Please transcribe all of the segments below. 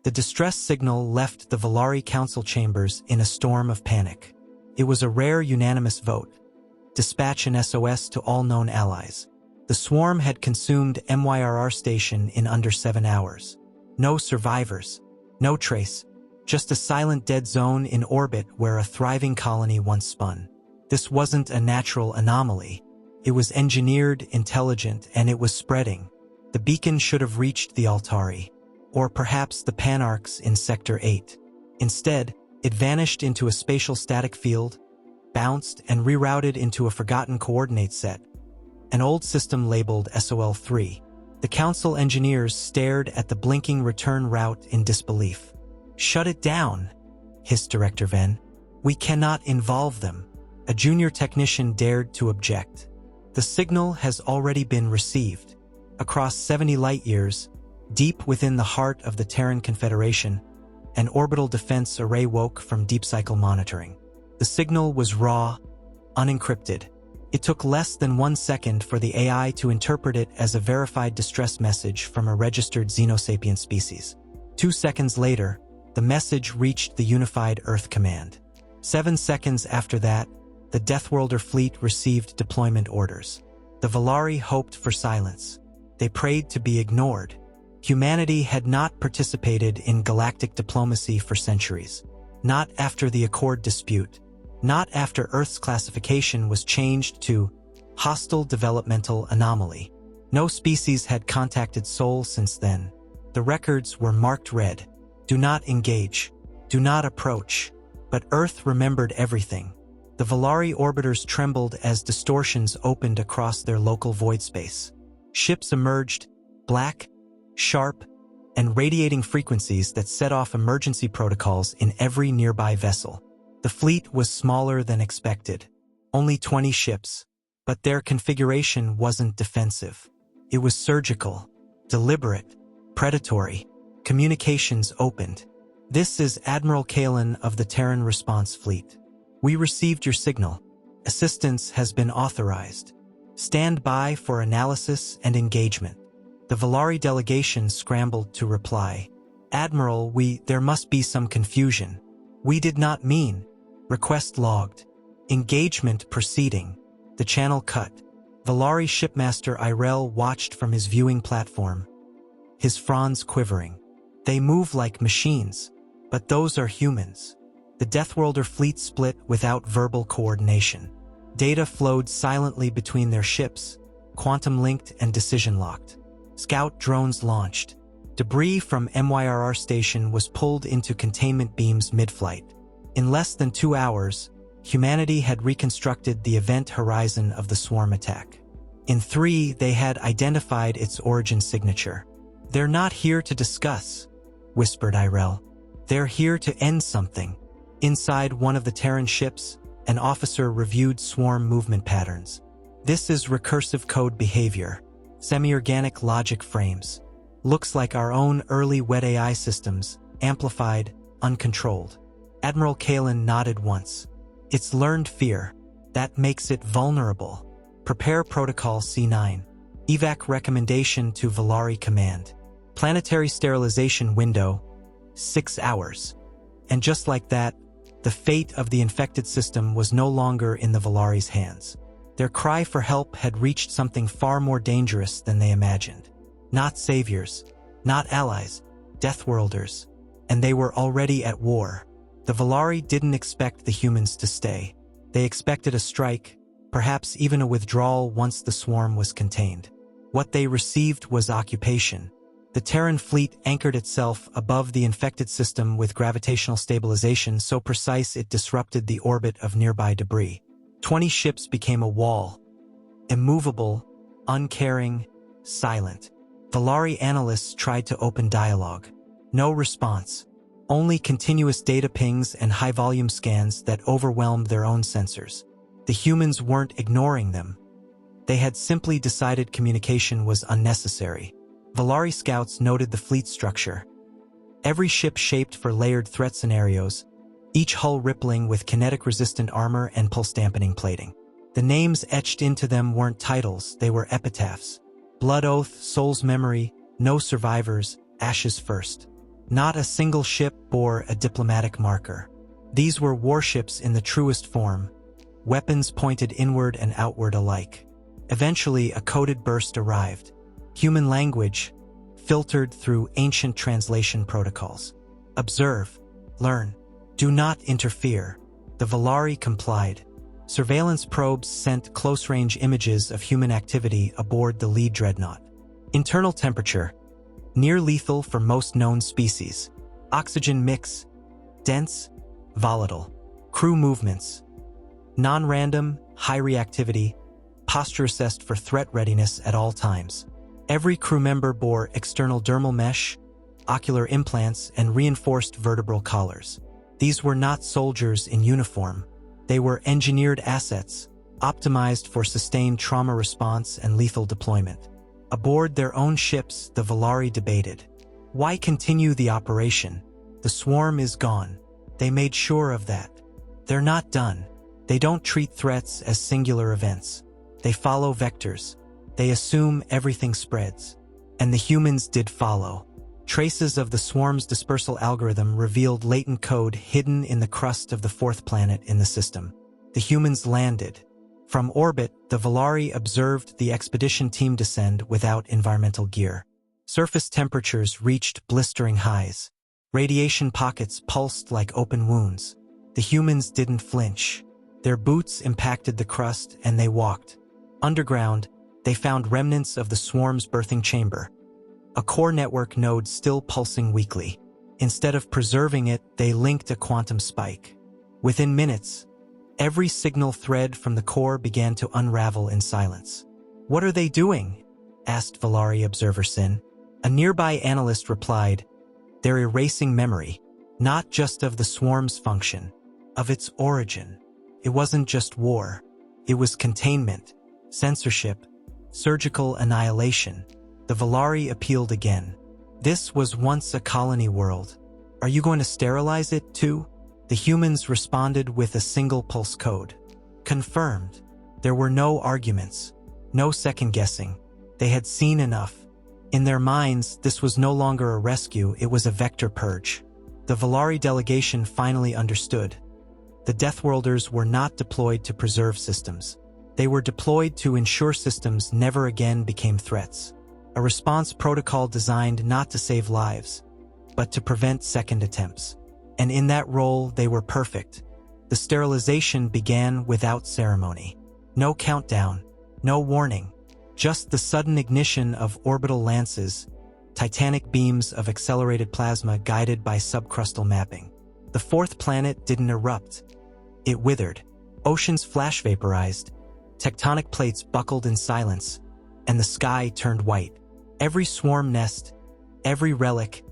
The distress signal left the Valari council chambers in a storm of panic. It was a rare unanimous vote. Dispatch an SOS to all known allies. The swarm had consumed MYRR station in under 7 hours. No survivors. No trace. Just a silent dead zone in orbit where a thriving colony once spun. This wasn't a natural anomaly. It was engineered, intelligent, and it was spreading. The beacon should have reached the Altari, or perhaps the Panarchs in Sector 8. Instead, it vanished into a spatial static field, bounced and rerouted into a forgotten coordinate set, an old system labeled SOL-3. The council engineers stared at the blinking return route in disbelief. "Shut it down," hissed Director Venn. "We cannot involve them." A junior technician dared to object. "The signal has already been received. Across 70 light-years, deep within the heart of the Terran Confederation, an orbital defense array woke from deep cycle monitoring. The signal was raw, unencrypted. It took less than 1 second for the AI to interpret it as a verified distress message from a registered xenosapient species. 2 seconds later, the message reached the Unified Earth Command. 7 seconds after that, the Deathworlder fleet received deployment orders. The Valari hoped for silence. They prayed to be ignored. Humanity had not participated in galactic diplomacy for centuries. Not after the Accord dispute. Not after Earth's classification was changed to hostile developmental anomaly. No species had contacted Sol since then. The records were marked red. Do not engage. Do not approach. But Earth remembered everything. The Valari orbiters trembled as distortions opened across their local void space. Ships emerged, black, sharp, and radiating frequencies that set off emergency protocols in every nearby vessel. The fleet was smaller than expected, only 20 ships, but their configuration wasn't defensive. It was surgical, deliberate, predatory. Communications opened. "This is Admiral Kalen of the Terran Response Fleet. We received your signal. Assistance has been authorized. Stand by for analysis and engagement." The Valari delegation scrambled to reply. "Admiral, there must be some confusion. We did not mean." Request logged. Engagement proceeding. The channel cut. Valari shipmaster Irel watched from his viewing platform, his fronds quivering. "They move like machines, but those are humans." The Deathworlder fleet split without verbal coordination. Data flowed silently between their ships, quantum-linked and decision-locked. Scout drones launched. Debris from MYRR station was pulled into containment beams mid-flight. In less than 2 hours, humanity had reconstructed the event horizon of the swarm attack. In 3, they had identified its origin signature. "They're not here to discuss," whispered Irel. "They're here to end something." Inside one of the Terran ships, an officer reviewed swarm movement patterns. "This is recursive code behavior. Semi-organic logic frames. Looks like our own early wet AI systems, amplified, uncontrolled." Admiral Kalen nodded once. "It's learned fear. That makes it vulnerable. Prepare Protocol C9. Evac recommendation to Valari Command. Planetary sterilization window, 6 hours." And just like that, the fate of the infected system was no longer in the Valari's hands. Their cry for help had reached something far more dangerous than they imagined. Not saviors, not allies, Deathworlders. And they were already at war. The Valari didn't expect the humans to stay. They expected a strike, perhaps even a withdrawal once the swarm was contained. What they received was occupation. The Terran fleet anchored itself above the infected system with gravitational stabilization so precise it disrupted the orbit of nearby debris. 20 ships became a wall. Immovable, uncaring, silent. Valari analysts tried to open dialogue. No response. Only continuous data pings and high-volume scans that overwhelmed their own sensors. The humans weren't ignoring them. They had simply decided communication was unnecessary. Valari scouts noted the fleet structure. Every ship shaped for layered threat scenarios, each hull rippling with kinetic-resistant armor and pulse-dampening plating. The names etched into them weren't titles, they were epitaphs. Blood Oath, Soul's Memory, No Survivors, Ashes First. Not a single ship bore a diplomatic marker. These were warships in the truest form, weapons pointed inward and outward alike. Eventually, a coded burst arrived. Human language, filtered through ancient translation protocols. Observe, learn, do not interfere. The Valari complied. Surveillance probes sent close-range images of human activity aboard the lead dreadnought. Internal temperature, near lethal for most known species. Oxygen mix, dense, volatile. Crew movements, non-random, high reactivity, posture assessed for threat readiness at all times. Every crew member bore external dermal mesh, ocular implants, and reinforced vertebral collars. These were not soldiers in uniform. They were engineered assets, optimized for sustained trauma response and lethal deployment. Aboard their own ships, the Valari debated. Why continue the operation? The swarm is gone. They made sure of that. They're not done. They don't treat threats as singular events. They follow vectors. They assume everything spreads. And the humans did follow. Traces of the swarm's dispersal algorithm revealed latent code hidden in the crust of the fourth planet in the system. The humans landed. From orbit, the Valari observed the expedition team descend without environmental gear. Surface temperatures reached blistering highs. Radiation pockets pulsed like open wounds. The humans didn't flinch. Their boots impacted the crust and they walked. Underground, they found remnants of the swarm's birthing chamber. A core network node still pulsing weakly. Instead of preserving it, they linked a quantum spike. Within minutes, every signal thread from the core began to unravel in silence. "What are they doing?" asked Valari Observer Sin. A nearby analyst replied, "They're erasing memory, not just of the swarm's function, of its origin. It wasn't just war. It was containment, censorship, surgical annihilation." The Valari appealed again. "This was once a colony world. Are you going to sterilize it too?" The humans responded with a single pulse code. Confirmed. There were no arguments, no second-guessing. They had seen enough. In their minds, this was no longer a rescue, it was a vector purge. The Valari delegation finally understood. The Deathworlders were not deployed to preserve systems. They were deployed to ensure systems never again became threats. A response protocol designed not to save lives, but to prevent second attempts. And in that role, they were perfect. The sterilization began without ceremony. No countdown, no warning, just the sudden ignition of orbital lances, titanic beams of accelerated plasma guided by subcrustal mapping. The fourth planet didn't erupt. It withered. Oceans flash vaporized, tectonic plates buckled in silence, and the sky turned white. Every swarm nest, every relic,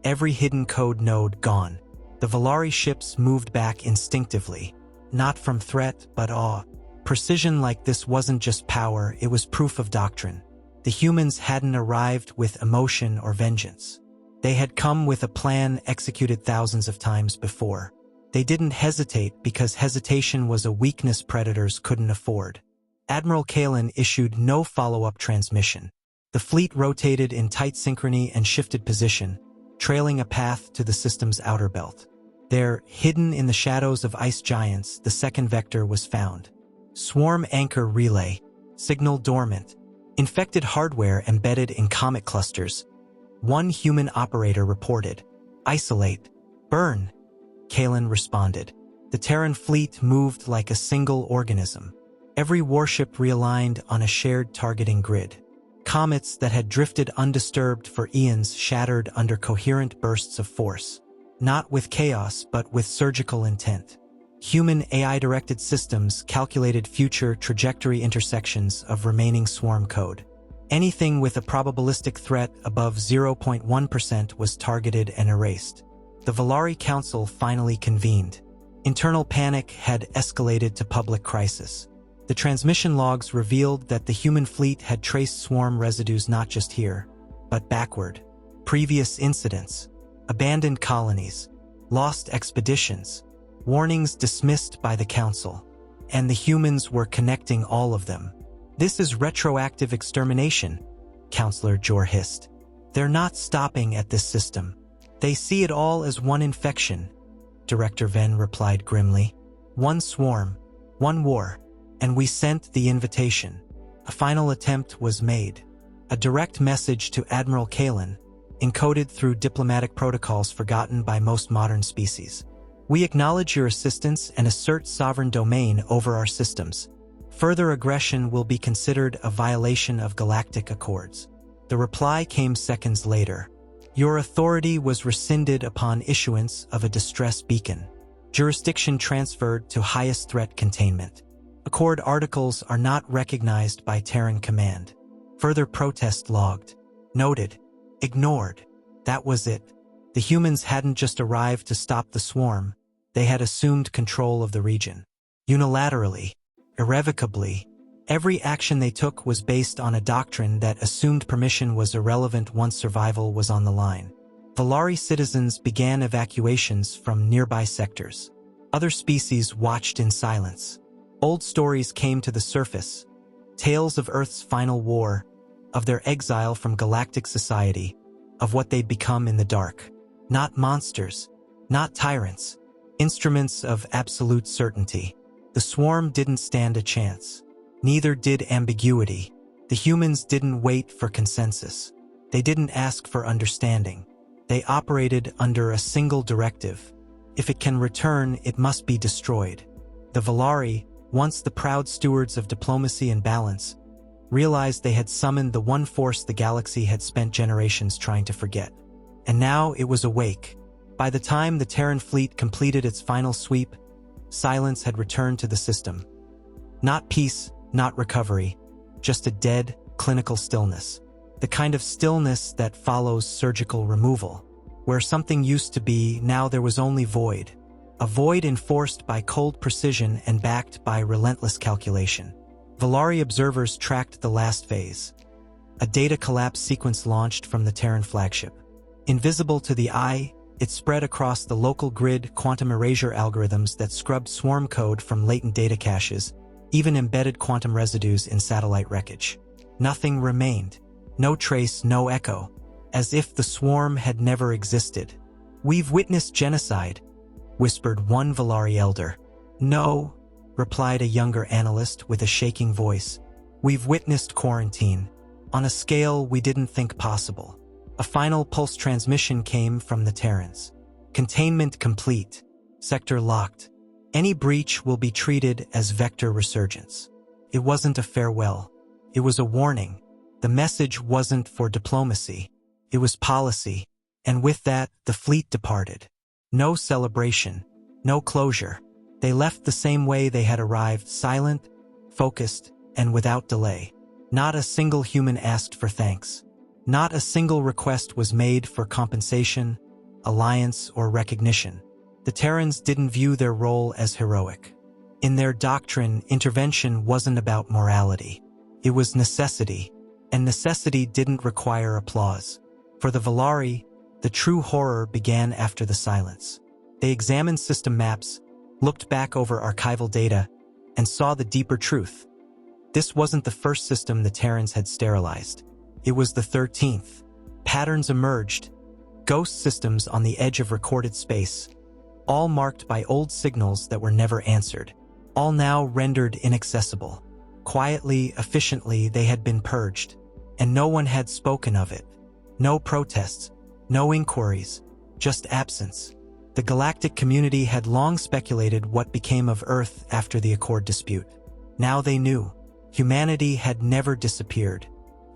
every hidden code node gone. The Valari ships moved back instinctively, not from threat but awe. Precision like this wasn't just power, it was proof of doctrine. The humans hadn't arrived with emotion or vengeance. They had come with a plan executed thousands of times before. They didn't hesitate because hesitation was a weakness predators couldn't afford. Admiral Kalen issued no follow-up transmission. The fleet rotated in tight synchrony and shifted position, trailing a path to the system's outer belt. There, hidden in the shadows of ice giants, the second vector was found. Swarm anchor relay, signal dormant, infected hardware embedded in comet clusters. One human operator reported, "Isolate, burn." Kalen responded. The Terran fleet moved like a single organism. Every warship realigned on a shared targeting grid. Comets that had drifted undisturbed for eons shattered under coherent bursts of force. Not with chaos, but with surgical intent. Human AI-directed systems calculated future trajectory intersections of remaining swarm code. Anything with a probabilistic threat above 0.1% was targeted and erased. The Valari Council finally convened. Internal panic had escalated to public crisis. The transmission logs revealed that the human fleet had traced swarm residues not just here, but backward. Previous incidents, abandoned colonies, lost expeditions, warnings dismissed by the Council. And the humans were connecting all of them. "This is retroactive extermination," Counselor Jor hissed. "They're not stopping at this system. They see it all as one infection, Director Venn replied grimly. One swarm, one war, and we sent the invitation. A final attempt was made. A direct message to Admiral Kalen, encoded through diplomatic protocols forgotten by most modern species. We acknowledge your assistance and assert sovereign domain over our systems. Further aggression will be considered a violation of galactic accords. The reply came seconds later. Your authority was rescinded upon issuance of a distress beacon. Jurisdiction transferred to highest threat containment. Accord articles are not recognized by Terran Command. Further protest logged. Noted. Ignored. That was it. The humans hadn't just arrived to stop the swarm, they had assumed control of the region. Unilaterally, irrevocably, every action they took was based on a doctrine that assumed permission was irrelevant once survival was on the line. Valari citizens began evacuations from nearby sectors. Other species watched in silence. Old stories came to the surface. Tales of Earth's final war, of their exile from galactic society, of what they'd become in the dark. Not monsters, not tyrants, instruments of absolute certainty. The swarm didn't stand a chance. Neither did ambiguity. The humans didn't wait for consensus. They didn't ask for understanding. They operated under a single directive. If it can return, it must be destroyed. The Valari, once the proud stewards of diplomacy and balance, realized they had summoned the one force the galaxy had spent generations trying to forget. And now it was awake. By the time the Terran fleet completed its final sweep, silence had returned to the system. Not peace, not recovery, just a dead, clinical stillness. The kind of stillness that follows surgical removal. Where something used to be, now there was only void. A void enforced by cold precision and backed by relentless calculation. Valari observers tracked the last phase. A data collapse sequence launched from the Terran flagship. Invisible to the eye, it spread across the local grid quantum erasure algorithms that scrubbed swarm code from latent data caches, even embedded quantum residues in satellite wreckage. Nothing remained. No trace, no echo. As if the swarm had never existed. We've witnessed genocide, whispered one Valari elder. No, replied a younger analyst with a shaking voice. We've witnessed quarantine, on a scale we didn't think possible. A final pulse transmission came from the Terrans. Containment complete. Sector locked. Any breach will be treated as vector resurgence. It wasn't a farewell. It was a warning. The message wasn't for diplomacy. It was policy. And with that, the fleet departed. No celebration. No closure. They left the same way they had arrived, silent, focused, and without delay. Not a single human asked for thanks. Not a single request was made for compensation, alliance, or recognition. The Terrans didn't view their role as heroic. In their doctrine, intervention wasn't about morality. It was necessity, and necessity didn't require applause. For the Valari, the true horror began after the silence. They examined system maps, looked back over archival data, and saw the deeper truth. This wasn't the first system the Terrans had sterilized. It was the 13th. Patterns emerged, ghost systems on the edge of recorded space, all marked by old signals that were never answered, all now rendered inaccessible. Quietly, efficiently, they had been purged, and no one had spoken of it. No protests, no inquiries, just absence. The galactic community had long speculated what became of Earth after the Accord dispute. Now they knew. Humanity had never disappeared.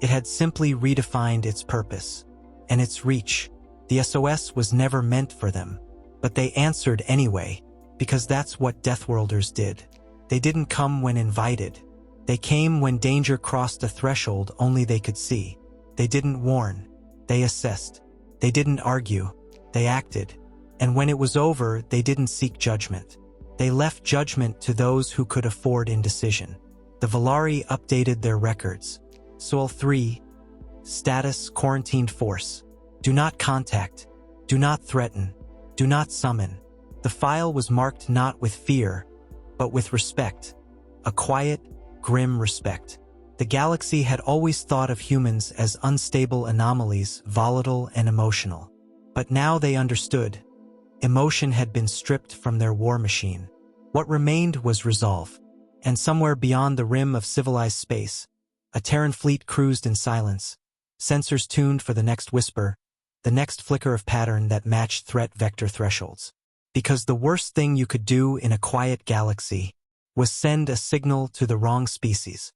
It had simply redefined its purpose and its reach. The SOS was never meant for them, but they answered anyway, because that's what Deathworlders did. They didn't come when invited. They came when danger crossed a threshold only they could see. They didn't warn. They assessed. They didn't argue. They acted. And when it was over, they didn't seek judgment. They left judgment to those who could afford indecision. The Valari updated their records. Sol 3. Status: quarantined force. Do not contact. Do not threaten. Do not summon. The file was marked not with fear, but with respect. A quiet, grim respect. The galaxy had always thought of humans as unstable anomalies, volatile and emotional. But now they understood. Emotion had been stripped from their war machine. What remained was resolve. And somewhere beyond the rim of civilized space, a Terran fleet cruised in silence, sensors tuned for the next whisper, the next flicker of pattern that matched threat vector thresholds. Because the worst thing you could do in a quiet galaxy was send a signal to the wrong species.